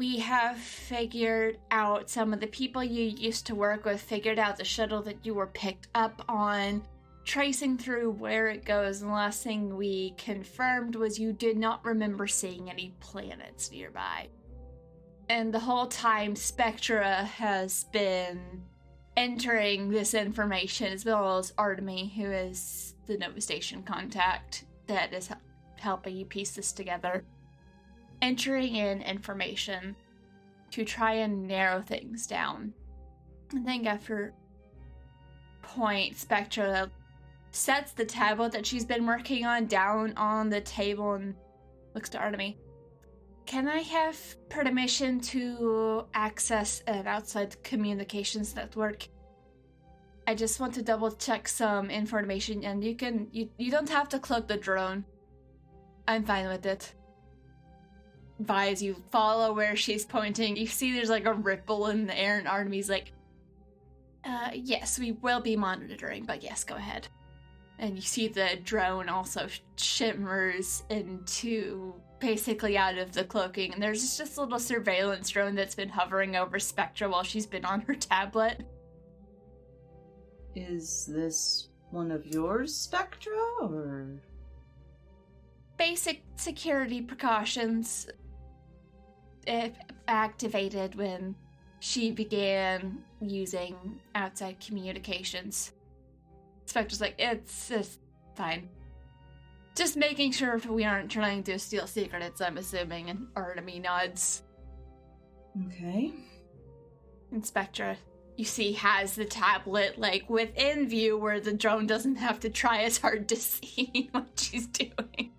we have figured out some of the people you used to work with, figured out the shuttle that you were picked up on, tracing through where it goes, and the last thing we confirmed was you did not remember seeing any planets nearby. And the whole time, Spectra has been entering this information, as well as Artemy, who is the Nova Station contact that is helping you piece this together. Entering in information to try and narrow things down. I think after point, Spectra sets the tablet that she's been working on down on the table and looks to Artemy. Can I have permission to access an outside communications network? I just want to double check some information, and you don't have to cloak the drone. I'm fine with it. Vi, as you follow where she's pointing, you see there's like a ripple in the air, and Artemy's like, yes, we will be monitoring, but yes, go ahead. And you see the drone also shimmers into basically out of the cloaking, and there's just a little surveillance drone that's been hovering over Spectra while she's been on her tablet. Is this one of yours, Spectra, or...? Basic security precautions activated when she began using outside communications. Spectra's like, it's fine. Just making sure we aren't trying to steal secrets, I'm assuming, and Artemy nods. Okay. And Spectra, you see, has the tablet, like, within view where the drone doesn't have to try as hard to see what she's doing.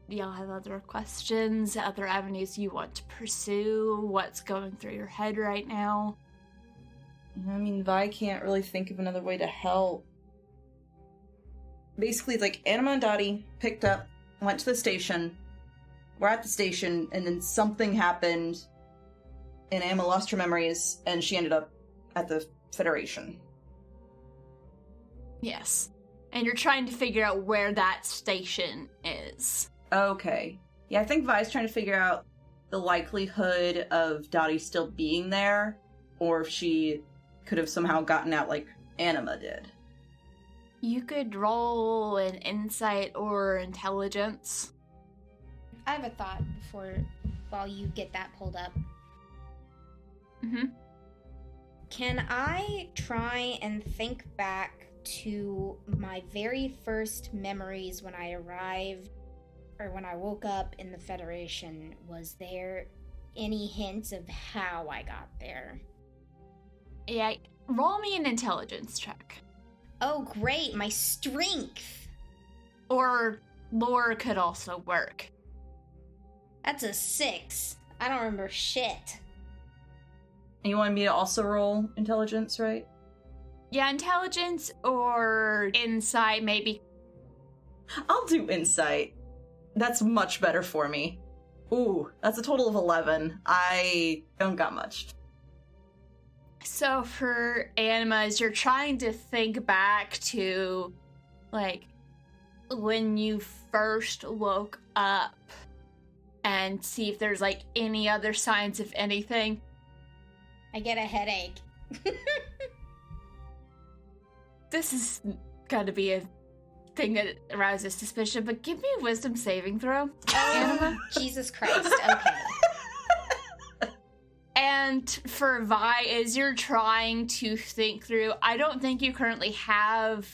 Do y'all have other questions, other avenues you want to pursue? What's going through your head right now? I mean, Vi can't really think of another way to help. Basically, like, Anima and Dottie picked up, went to the station, we're at the station, and then something happened, and Anima lost her memories, and she ended up at the Federation. Yes. And you're trying to figure out where that station is. Okay. Yeah, I think Vi's trying to figure out the likelihood of Dottie still being there, or if she could have somehow gotten out like Anima did. You could roll an insight or intelligence. I have a thought while you get that pulled up. Mm-hmm. Can I try and think back to my very first memories when I arrived, or when I woke up in the Federation? Was there any hints of how I got there? Yeah, roll me an intelligence check. Oh, great, my strength! Or lore could also work. That's a 6. I don't remember shit. And you wanted me to also roll intelligence, right? Yeah, intelligence or insight, maybe. I'll do insight. That's much better for me. Ooh, that's a total of 11. I don't got much. So for Anima, as you're trying to think back to, like, when you first woke up and see if there's, like, any other signs of anything. I get a headache. This is gotta be a thing that arouses suspicion, but give me a wisdom saving throw, Anima. Jesus Christ, okay. And for Vi, as you're trying to think through, I don't think you currently have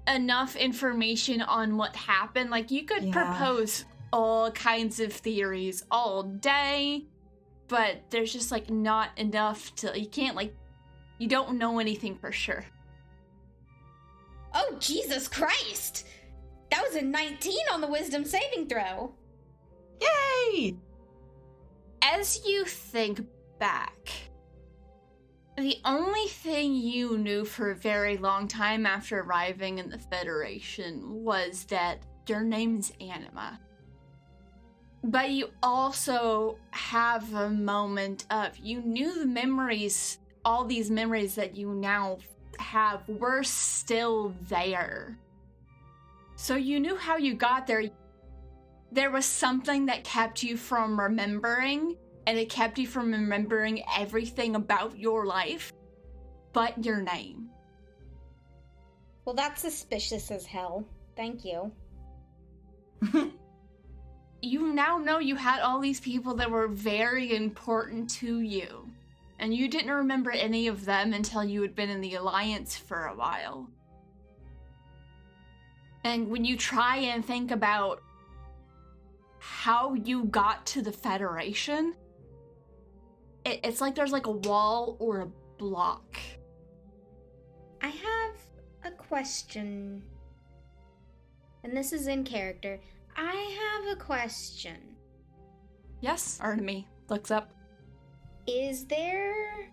enough information on what happened. Like, you could propose all kinds of theories all day, but there's just, like, not enough to, you can't, like, you don't know anything for sure. Oh, Jesus Christ! That was a 19 on the wisdom saving throw. Yay! As you think back, the only thing you knew for a very long time after arriving in the Federation was that your name's Anima. But you also have a moment of, you knew the memories, all these memories that you now have were still there. So you knew how you got there. there was something that kept you from remembering, and it kept you from remembering everything about your life, but your name. Well, that's suspicious as hell. Thank you. You now know you had all these people that were very important to you, and you didn't remember any of them until you had been in the Alliance for a while. And when you try and think about how you got to the Federation, it's like there's like a wall or a block. I have a question. And this is in character. I have a question. Yes, Artemy looks up. Is there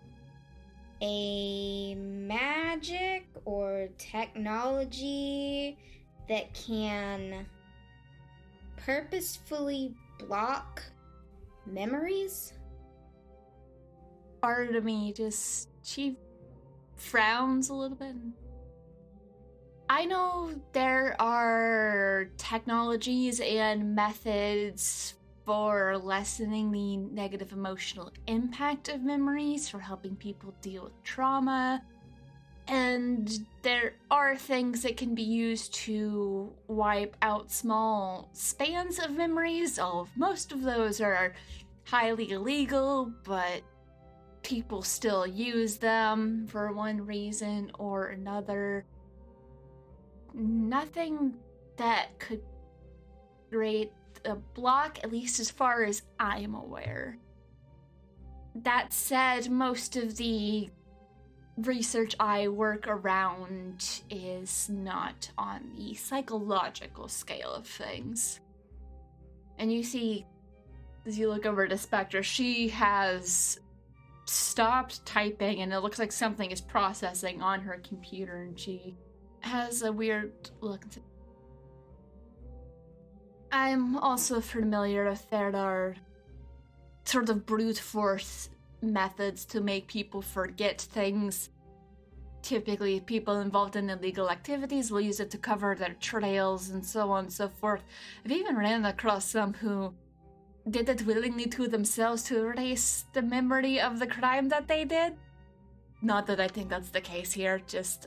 a magic or technology that can purposefully block memories? Artemy she frowns a little bit. I know there are technologies and methods for lessening the negative emotional impact of memories, for helping people deal with trauma, and there are things that can be used to wipe out small spans of memories. Most of those are highly illegal, but people still use them for one reason or another. Nothing that could create a block, at least as far as I'm aware. That said, most of the research I work around is not on the psychological scale of things. And you see, as you look over to Spectre, she has stopped typing and it looks like something is processing on her computer, and she has a weird look. I'm also familiar if there are sort of brute force methods to make people forget things. Typically, people involved in illegal activities will use it to cover their trails and so on and so forth. I've even ran across some who did it willingly to themselves to erase the memory of the crime that they did. Not that I think that's the case here, just,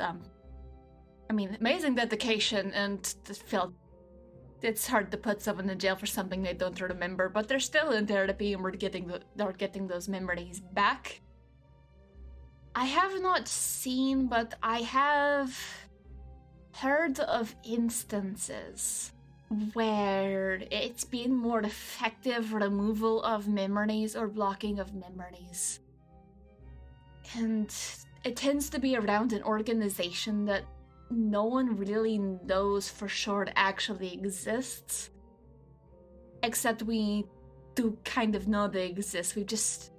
amazing dedication, and it's hard to put someone in jail for something they don't remember, but they're still in therapy and they're getting those memories back. I have not seen, but I have heard of instances where it's been more effective removal of memories or blocking of memories. And it tends to be around an organization that no one really knows for sure it actually exists. Except we do kind of know they exist. We just...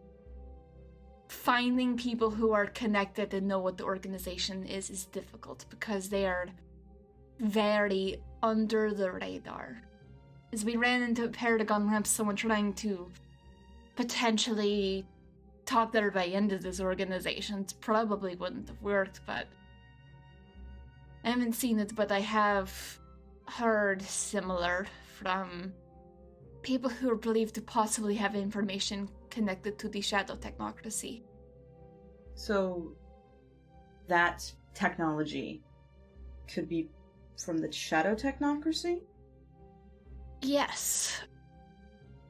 Finding people who are connected and know what the organization is difficult because they are very under the radar. As we ran into Paragon Labs, someone trying to potentially talk their way into this organization, it probably wouldn't have worked, but I haven't seen it, but I have heard similar from people who are believed to possibly have information connected to the shadow technocracy. So, that technology could be from the shadow technocracy? Yes.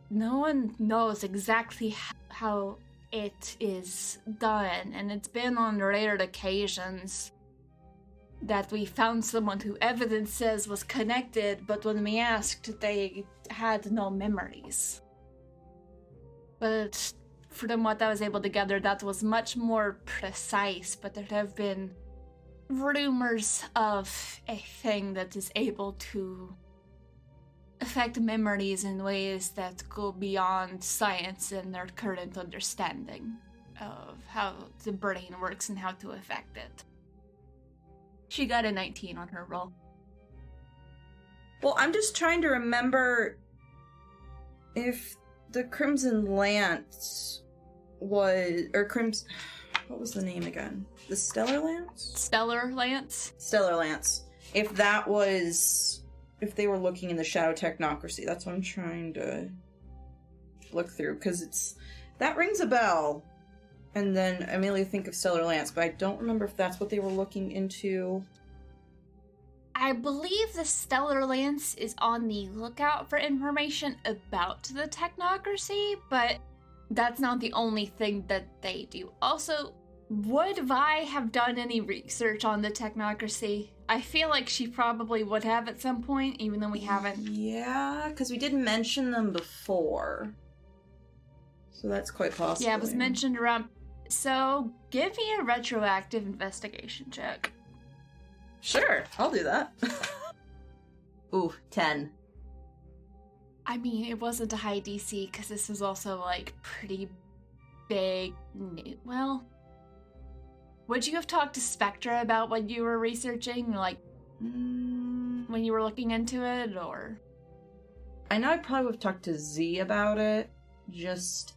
No one knows exactly how it is done, and it's been on rare occasions that we found someone who evidence says was connected, but when we asked, they had no memories. But from what I was able to gather, that was much more precise, but there have been rumors of a thing that is able to affect memories in ways that go beyond science and their current understanding of how the brain works and how to affect it. She got a 19 on her roll. Well, I'm just trying to remember if the Crimson Lance was... Or Crimson... What was the name again? The Stellar Lance? Stellar Lance? Stellar Lance. If that was if they were looking in the Shadow Technocracy. That's what I'm trying to look through, because that rings a bell. And then I immediately think of Stellar Lance, but I don't remember if that's what they were looking into. I believe the Stellar Lance is on the lookout for information about the Technocracy, but that's not the only thing that they do. Also, would Vi have done any research on the Technocracy? I feel like she probably would have at some point, even though we haven't. Yeah, because we didn't mention them before. So that's quite possible. Yeah, it was mentioned around. So, give me a retroactive investigation check. Sure, I'll do that. Ooh, 10. I mean, it wasn't a high DC, because this was also, like, pretty big. Well, would you have talked to Spectra about what you were researching, like, when you were looking into it, or? I know I probably would have talked to Z about it, just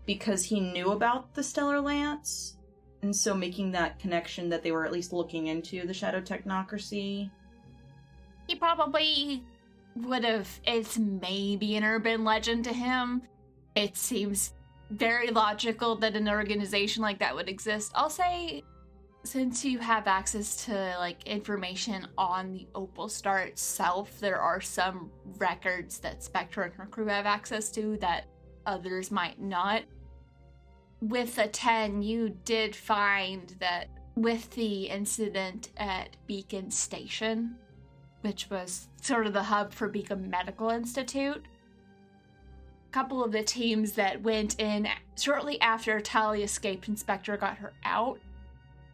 because he knew about the Stellar Lance, and so making that connection that they were at least looking into the Shadow Technocracy. He probably would have. It's maybe an urban legend to him. It seems very logical that an organization like that would exist. I'll say, since you have access to, like, information on the Opal Star itself, there are some records that Spectra and her crew have access to that others might not. With a 10, you did find that with the incident at Beacon Station, which was sort of the hub for Beacon Medical Institute, a couple of the teams that went in shortly after Tali escaped and Spectra got her out,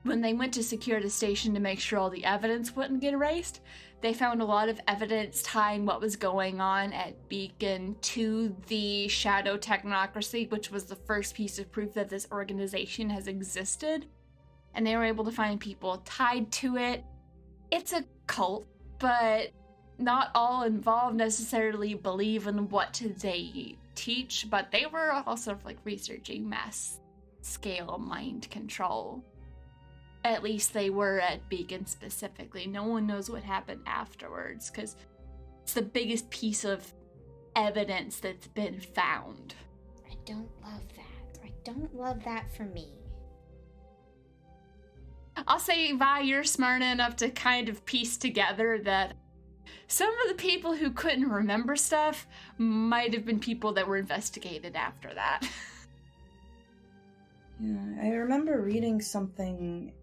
when they went to secure the station to make sure all the evidence wouldn't get erased, they found a lot of evidence tying what was going on at Beacon to the Shadow Technocracy, which was the first piece of proof that this organization has existed. And they were able to find people tied to it. It's a cult, but not all involved necessarily believe in what they teach, but they were also, like, researching mass-scale mind control. At least they were at Beacon specifically. No one knows what happened afterwards, because it's the biggest piece of evidence that's been found. I don't love that. I don't love that for me. I'll say, Vi, you're smart enough to kind of piece together that some of the people who couldn't remember stuff might have been people that were investigated after that. Yeah, I remember reading something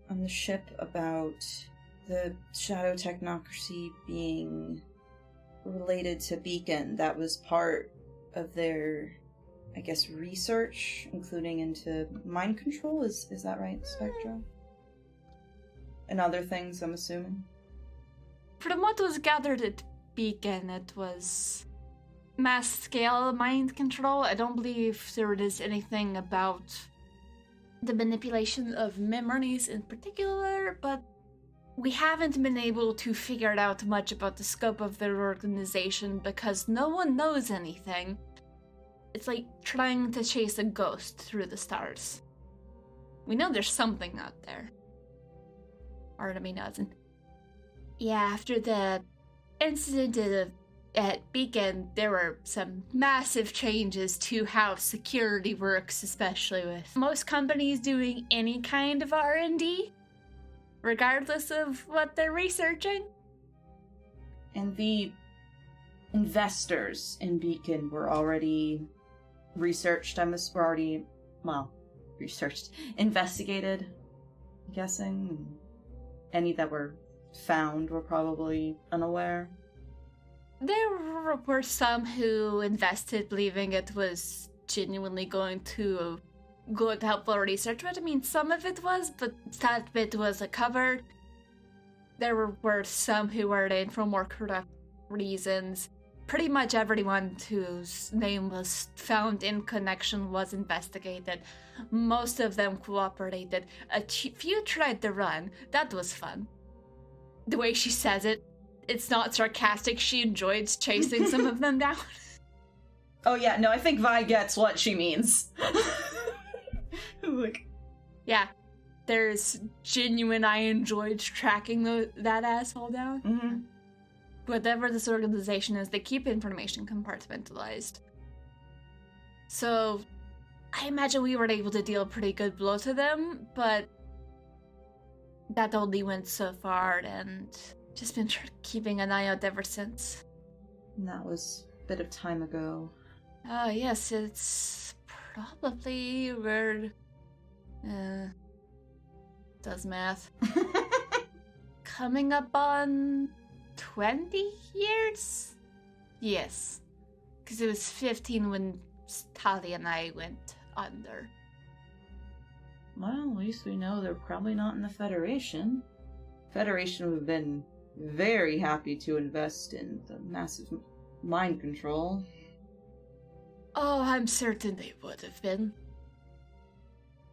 on the ship about the Shadow Technocracy being related to Beacon. That was part of their, I guess, research, including into mind control. Is that right, Spectra? And other things, I'm assuming? From what was gathered at Beacon, it was mass-scale mind control. I don't believe there is anything about the manipulation of memories in particular, but we haven't been able to figure out much about the scope of their organization because no one knows anything. It's like trying to chase a ghost through the stars. We know there's something out there. Part of me doesn't. Yeah, after the incident at Beacon, there were some massive changes to how security works, especially with most companies doing any kind of R&D, regardless of what they're researching. And the investors in Beacon were already researched, investigated, I'm guessing. Any that were found were probably unaware. There were some who invested believing it was genuinely going to good, helpful research, but I mean, some of it was, but that bit was covered. There were some who were in for more corrupt reasons. Pretty much everyone whose name was found in connection was investigated. Most of them cooperated. A few tried to run. That was fun. The way she says it, it's not sarcastic. She enjoyed chasing some of them down. Oh yeah, no, I think Vi gets what she means. Yeah, there's genuine I enjoyed tracking that asshole down. Mm-hmm. whatever this organization is, they keep information compartmentalized. So, I imagine we were able to deal a pretty good blow to them, but that only went so far, and just been keeping an eye out ever since. And that was a bit of time ago. Yes, it's probably where... does math. Coming up on 20 years? Yes. Because it was 15 when Tali and I went under. Well, at least we know they're probably not in the Federation. Federation would have been very happy to invest in the massive mind control. Oh, I'm certain they would have been.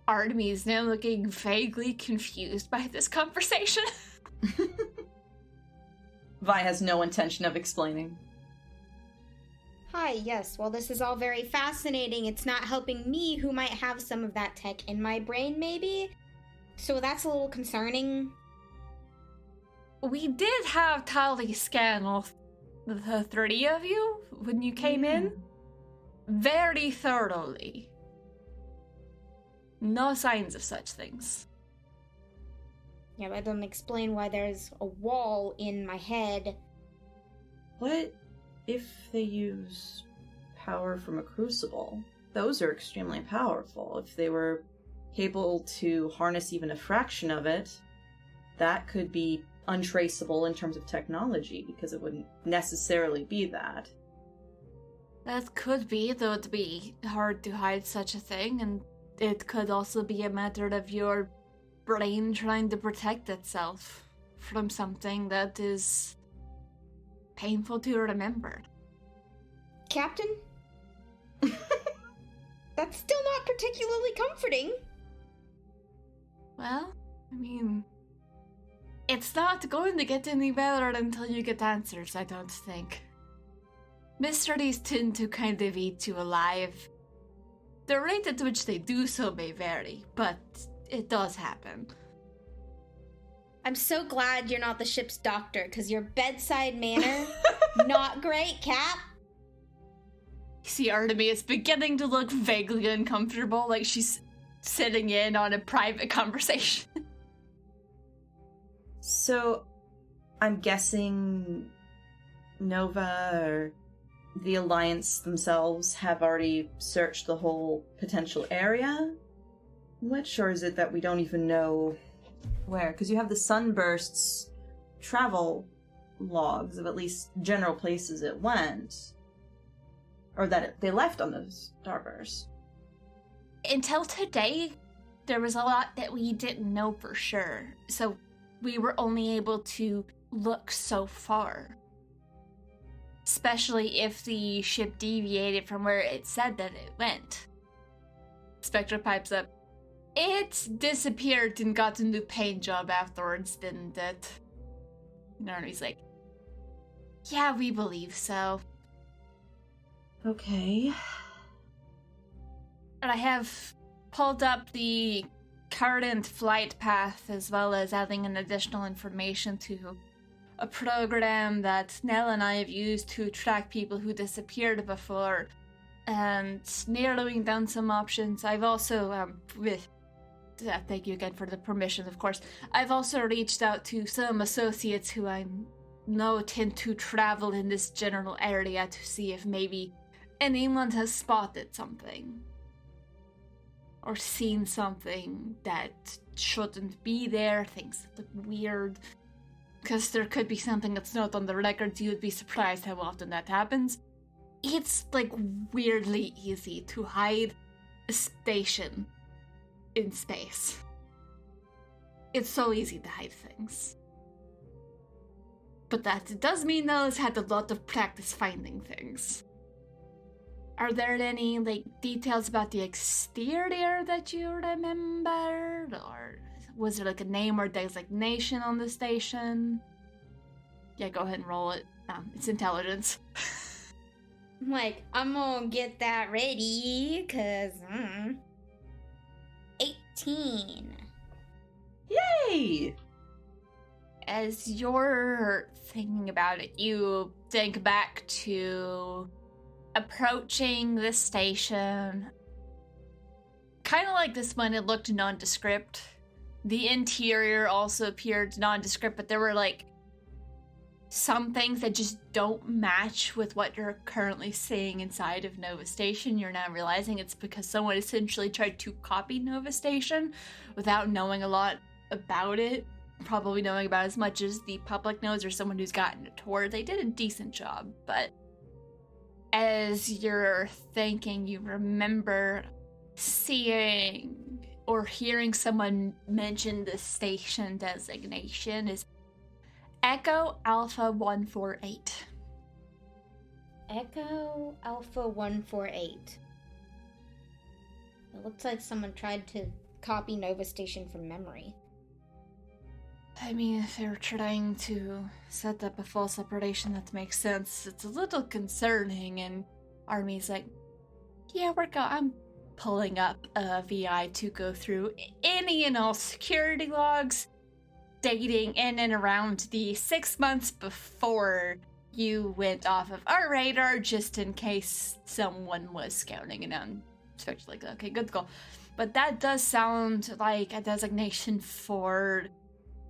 Artemis is now looking vaguely confused by this conversation. Vi has no intention of explaining. Hi, yes, well, this is all very fascinating. It's not helping me, who might have some of that tech in my brain, maybe? So that's a little concerning. We did have Tali scan all the 30 of you when you came in. Very thoroughly. No signs of such things. Yeah, that doesn't explain why there's a wall in my head. What if they use power from a crucible? Those are extremely powerful. If they were able to harness even a fraction of it, that could be untraceable in terms of technology, because it wouldn't necessarily be that. That could be, though it'd be hard to hide such a thing, and it could also be a matter of your brain trying to protect itself from something that is painful to remember. Captain? That's still not particularly comforting. Well, I mean, it's not going to get any better until you get answers, I don't think. Mysteries tend to kind of eat you alive. The rate at which they do so may vary, but it does happen. I'm so glad you're not the ship's doctor, because your bedside manner, not great, Cap. You see Artemis is beginning to look vaguely uncomfortable, like she's sitting in on a private conversation. So, I'm guessing Nova or the Alliance themselves have already searched the whole potential area? Which, or is it that we don't even know where? Because you have the Sunburst's travel logs of at least general places it went. Or that they left on those starbursts. Until today, there was a lot that we didn't know for sure, so we were only able to look so far. Especially if the ship deviated from where it said that it went. Spectre pipes up. It disappeared and got a new paint job afterwards, didn't it? And Arnie's like, yeah, we believe so. Okay. And I have pulled up the current flight path as well as adding an additional information to a program that Nell and I have used to track people who disappeared before, and narrowing down some options. I've also, thank you again for the permission, of course. I've also reached out to some associates who I know tend to travel in this general area to see if maybe anyone has spotted something. Or seen something that shouldn't be there, things that look weird. Because there could be something that's not on the records, you'd be surprised how often that happens. It's, like, weirdly easy to hide a station in space. It's so easy to hide things. But that does mean Nella's had a lot of practice finding things. Are there any, like, details about the exterior that you remember? Or was there, like, a name or designation on the station? Yeah, go ahead and roll it. It's intelligence. I'm like, I'm gonna get that ready, cause 18. Yay! as you're thinking about it, you think back to approaching the station. Kind of like this one, it looked nondescript. The interior also appeared nondescript, but there were like some things that just don't match with what you're currently seeing inside of Nova Station. You're now realizing it's because someone essentially tried to copy Nova Station without knowing a lot about it. Probably knowing about as much as the public knows or someone who's gotten a tour. They did a decent job, but as you're thinking, you remember seeing or hearing someone mention the station designation is Echo Alpha 148. Echo Alpha 148. It looks like someone tried to copy Nova Station from memory. I mean, if they're trying to set up a false operation, that makes sense. It's a little concerning, and Army's like, yeah, I'm pulling up a VI to go through any and all security logs dating in and around the 6 months before you went off of our radar, just in case someone was scouting it out. Especially like, okay, good call. But that does sound like a designation for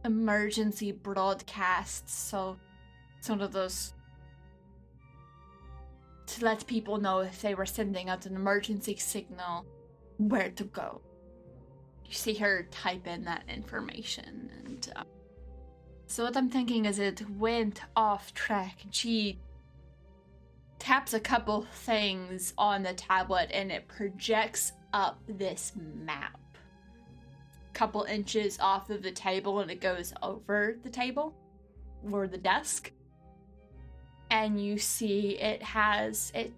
emergency broadcasts, so it's one of those to let people know if they were sending out an emergency signal where to go. You see her type in that information, and so what I'm thinking is it went off track, and she taps a couple things on the tablet and it projects up this map couple inches off of the table, and it goes over the table or the desk, and you see it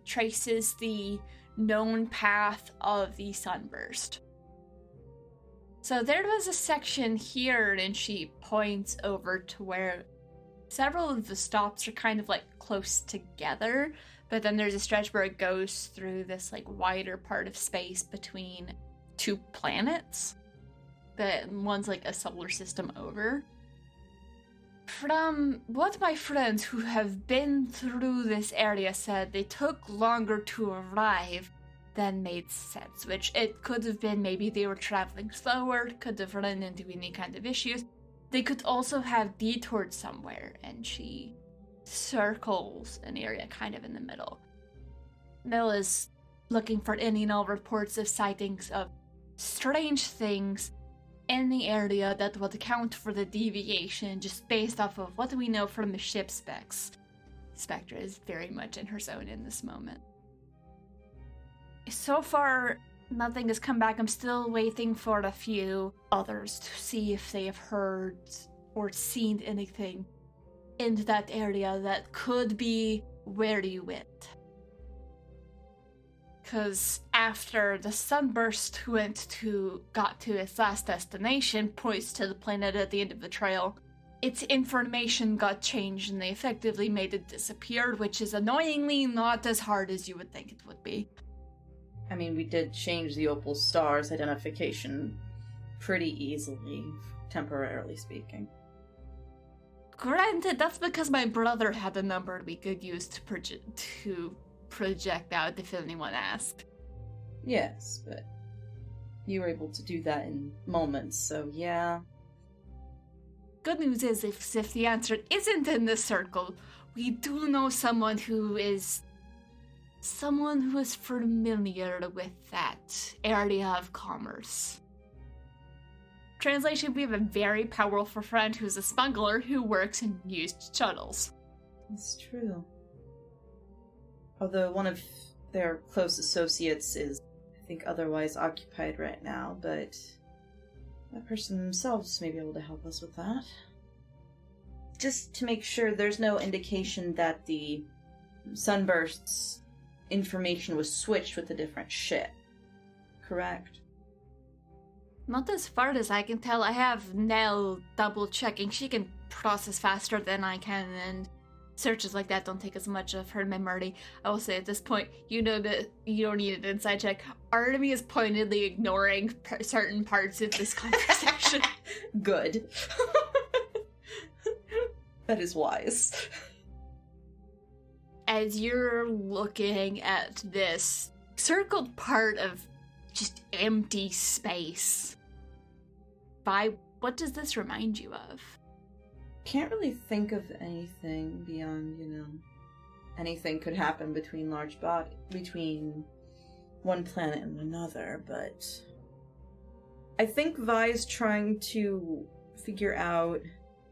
traces the known path of the sunburst. So there was a section here, and she points over to where several of the stops are kind of like close together, but then there's a stretch where it goes through this like wider part of space between two planets. But one's like a solar system over. From what my friends who have been through this area said, they took longer to arrive than made sense, which it could have been maybe they were traveling slower, could have run into any kind of issues. They could also have detoured somewhere, and she circles an area kind of in the middle. Mill is looking for any and all reports of sightings of strange things in the area that would account for the deviation just based off of what we know from the ship specs. Spectra is very much in her zone in this moment. So far, nothing has come back. I'm still waiting for a few others to see if they have heard or seen anything in that area that could be where you went. Because after the sunburst got to its last destination, points to the planet at the end of the trail, its information got changed and they effectively made it disappear, which is annoyingly not as hard as you would think it would be. I mean, we did change the Opal star's identification pretty easily, temporarily speaking. Granted, that's because my brother had a number we could use to project out if anyone asked. Yes, but you were able to do that in moments, so yeah. Good news is, if the answer isn't in this circle, we do know someone who is familiar with that area of commerce. Translation, we have a very powerful friend who's a smuggler who works in used shuttles. It's true. Although one of their close associates is, I think, otherwise occupied right now, but that person themselves may be able to help us with that. Just to make sure there's no indication that the sunburst's information was switched with a different ship, correct? Not as far as I can tell. I have Nell double-checking. She can process faster than I can, and searches like that don't take as much of her memory. I will say at this point, you know that you don't need an inside check. Artemis is pointedly ignoring certain parts of this conversation. Good. That is wise. As you're looking at this circled part of just empty space, what does this remind you of? Can't really think of anything beyond, anything could happen between between one planet and another, but I think Vi's trying to figure out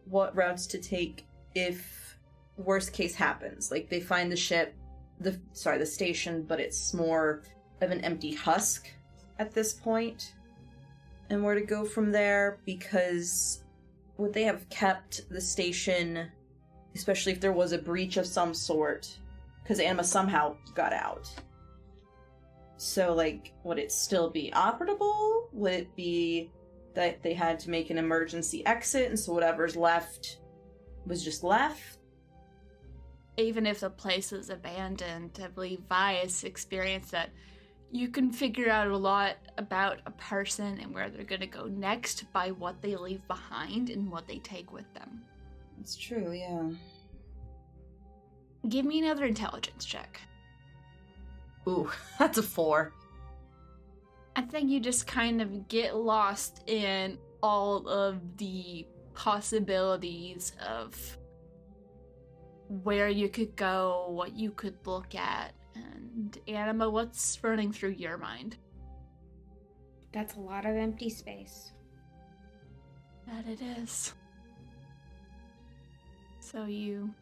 what routes to take if worst case happens. Like, they find the station, but it's more of an empty husk at this point, and where to go from there, because would they have kept the station, especially if there was a breach of some sort, because Anima somehow got out. So, would it still be operable? Would it be that they had to make an emergency exit, and so whatever's left was just left? Even if the place is abandoned, I believe Vi has experienced that you can figure out a lot about a person and where they're going to go next by what they leave behind and what they take with them. That's true, yeah. Give me another intelligence check. Ooh, that's a 4. I think you just kind of get lost in all of the possibilities of where you could go, what you could look at. And Anima, what's running through your mind? That's a lot of empty space. That it is. So you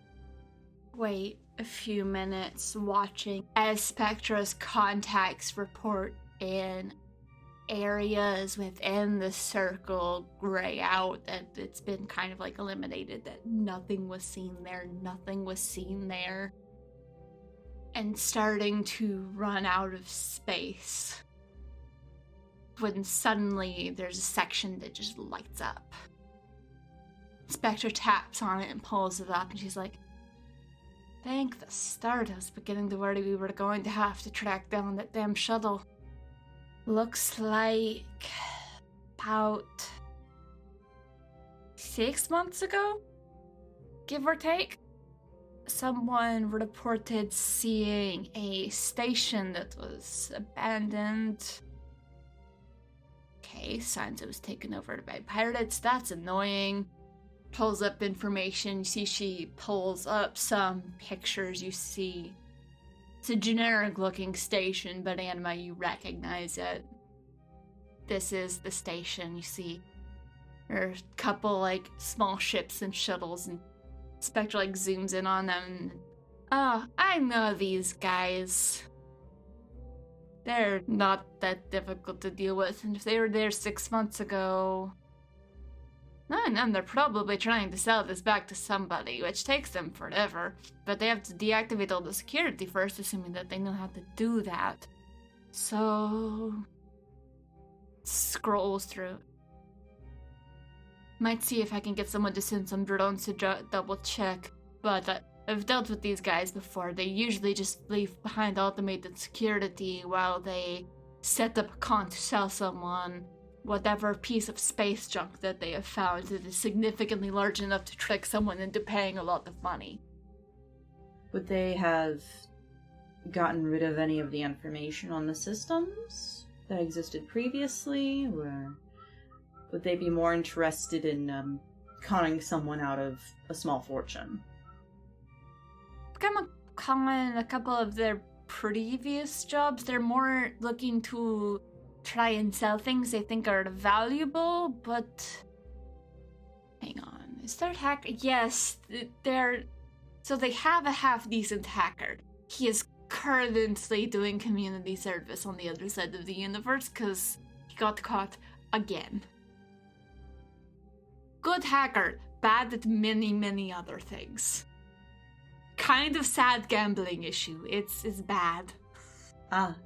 wait a few minutes watching as Spectra's contacts report in areas within the circle gray out that it's been kind of eliminated, that nothing was seen there, nothing was seen there, and starting to run out of space, when suddenly there's a section that just lights up. Spectra taps on it and pulls it up, and she's like, thank the stars, I was beginning to worry we were going to have to track down that damn shuttle. Looks like about 6 months ago, give or take, someone reported seeing a station that was abandoned. Okay, signs it was taken over by pirates. That's annoying. Pulls up information. You see she pulls up some pictures. You see it's a generic looking station, but Anima, you recognize it. This is the station. You see there are a couple small ships and shuttles, and Spectra zooms in on them. And, oh, I know these guys. They're not that difficult to deal with, and if they were there 6 months ago, and they're probably trying to sell this back to somebody, which takes them forever. But they have to deactivate all the security first, assuming that they know how to do that. So, scrolls through. Might see if I can get someone to send some drones to double check, but I've dealt with these guys before. They usually just leave behind automated security while they set up a con to sell someone whatever piece of space junk that they have found that is significantly large enough to trick someone into paying a lot of money. Would they have gotten rid of any of the information on the systems that existed previously, or would they be more interested in conning someone out of a small fortune? Come on, a couple of their previous jobs, they're more looking to try and sell things they think are valuable, but hang on, is there hacker? Yes, so they have a half-decent hacker. He is currently doing community service on the other side of the universe because he got caught again. Good hacker, bad at many, many other things. Kind of sad gambling issue. It's bad. Ah.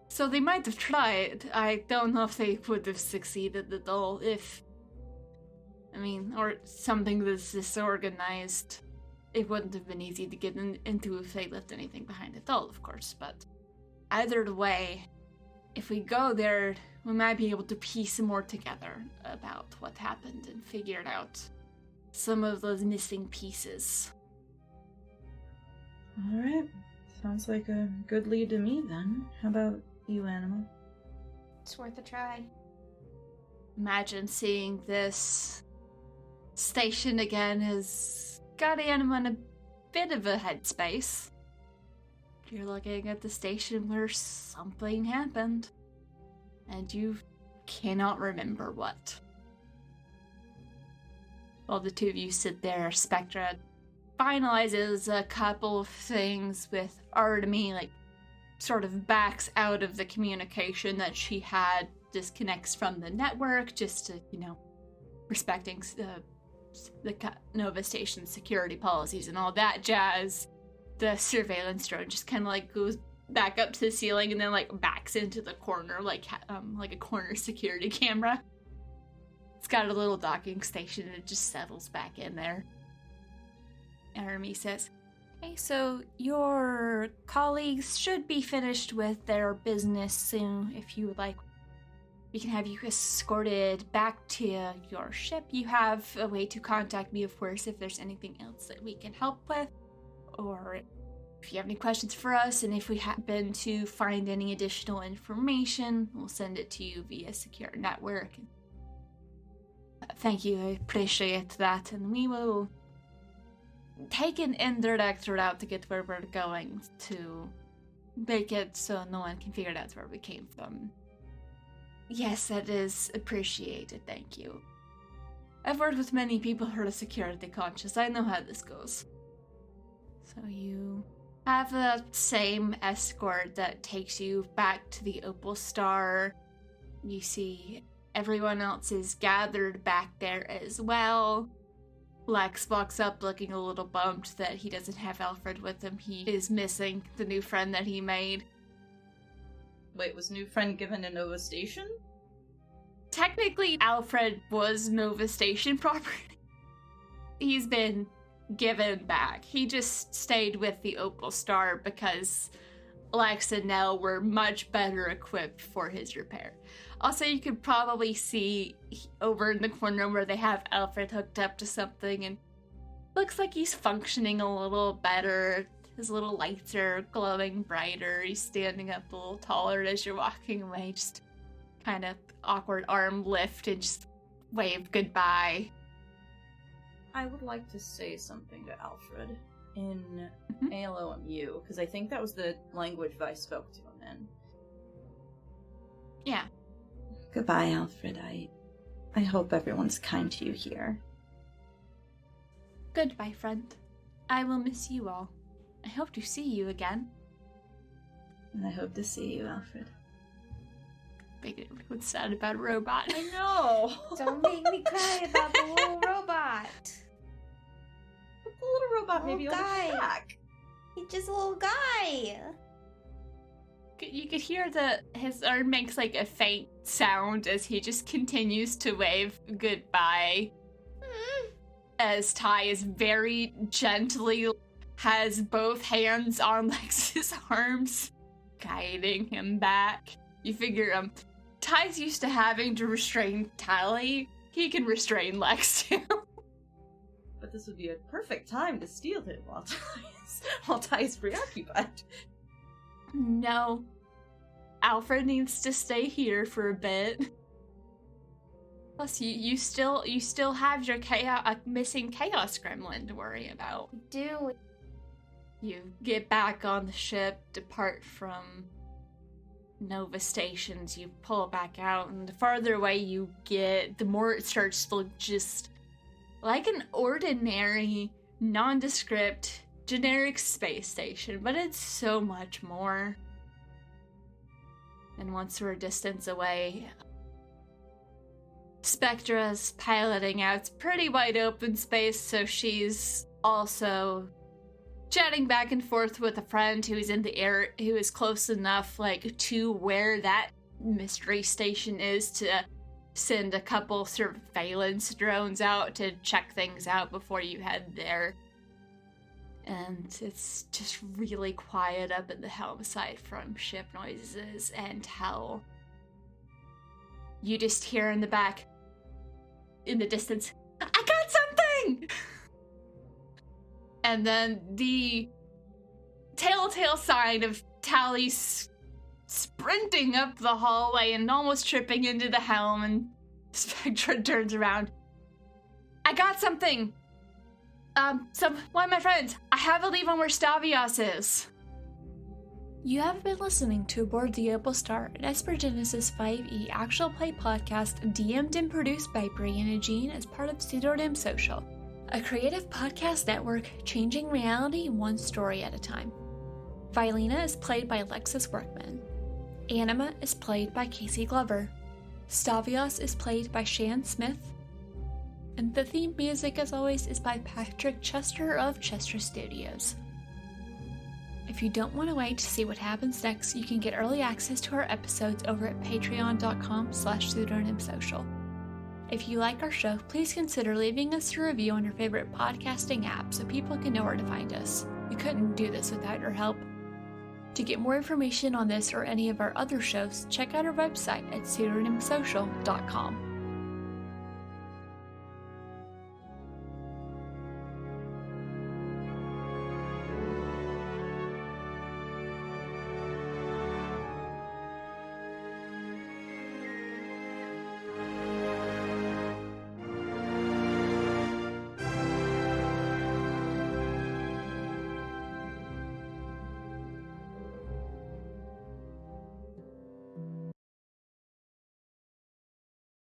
So they might have tried. I don't know if they would have succeeded at all or something that's disorganized. It wouldn't have been easy to get into if they left anything behind at all, of course, but either way, if we go there, we might be able to piece more together about what happened and figure it out. some of those missing pieces. Alright. Sounds like a good lead to me then. How about you, Anima? It's worth a try. Imagine seeing this station again has got Anima in a bit of a headspace. You're looking at the station where something happened, and you cannot remember what. While the two of you sit there, Spectra finalizes a couple of things with Artemy, like, sort of backs out of the communication that she had, disconnects from the network, just to, respecting the Nova Station's security policies and all that jazz. The surveillance drone just kind of, like, goes back up to the ceiling and then, like, backs into the corner, like a corner security camera. It's got a little docking station and it just settles back in there. Artemy says, "Okay, so your colleagues should be finished with their business soon. If you would like, we can have you escorted back to your ship. You have a way to contact me, of course, if there's anything else that we can help with, or if you have any questions for us, and if we happen to find any additional information, we'll send it to you via secure network." Thank you, I appreciate that, and we will take an indirect route to get where we're going to make it so no one can figure out where we came from. Yes, that is appreciated, thank you. I've worked with many people who are security conscious. I know how this goes. So you have the same escort that takes you back to the Opal Star. You see everyone else is gathered back there as well. Lex walks up looking a little bummed that he doesn't have Alfred with him. He is missing the new friend that he made. Wait, was new friend given a Nova Station? Technically, Alfred was Nova Station property. He's been given back. He just stayed with the Opal Star because Lex and Nell were much better equipped for his repair. Also, you could probably see over in the corner where they have Alfred hooked up to something, and looks like he's functioning a little better. His little lights are glowing brighter. He's standing up a little taller as you're walking away. Just kind of awkward arm lift and just wave goodbye. I would like to say something to Alfred in ALOMU, because I think that was the language I spoke to him in. Yeah. Goodbye, Alfred. I hope everyone's kind to you here. Goodbye, friend. I will miss you all. I hope to see you again. And I hope to see you, Alfred. Making everyone sad about a robot. I know! Don't make me cry about the little robot. But the little robot Little maybe guy. will be back. He's just a little guy. You could hear that his arm makes like a faint sound as he just continues to wave goodbye. As Ty is very gently has both hands on Lex's arms, guiding him back. You figure, Ty's used to having to restrain Tali. He can restrain Lex too. But this would be a perfect time to steal him while Ty's preoccupied. No. Alfred needs to stay here for a bit. Plus, you still have your missing chaos gremlin to worry about. I do. You get back on the ship, depart from Nova Stations, you pull back out, and the farther away you get, the more it starts to look just like an ordinary, nondescript, generic space station, but it's so much more. And once we're a distance away, Spectra's piloting out. It's pretty wide open space, so she's also chatting back and forth with a friend who is in the air, who is close enough, like, to where that mystery station is to send a couple surveillance drones out to check things out before you head there. And it's just really quiet up in the helm side from ship noises and hell. You just hear in the back, in the distance, I got something! and then the telltale sign of Tali sprinting up the hallway and almost tripping into the helm, and Spectra turns around. I got something! One of my friends, I have a lead on where Stavias is. You have been listening to Aboard the Opal Star, an Esper Genesis 5e actual play podcast DM'd and produced by Brianna Jean as part of Pseudonym Social, a creative podcast network changing reality one story at a time. Vilena is played by Alexis Workman. Anima is played by Casey Glover. Stavias is played by Shan Smith. And the theme music, as always, is by Patrick Chester of Chester Studios. If you don't want to wait to see what happens next, you can get early access to our episodes over at patreon.com/pseudonymsocial. If you like our show, please consider leaving us a review on your favorite podcasting app so people can know where to find us. We couldn't do this without your help. To get more information on this or any of our other shows, check out our website at pseudonymsocial.com.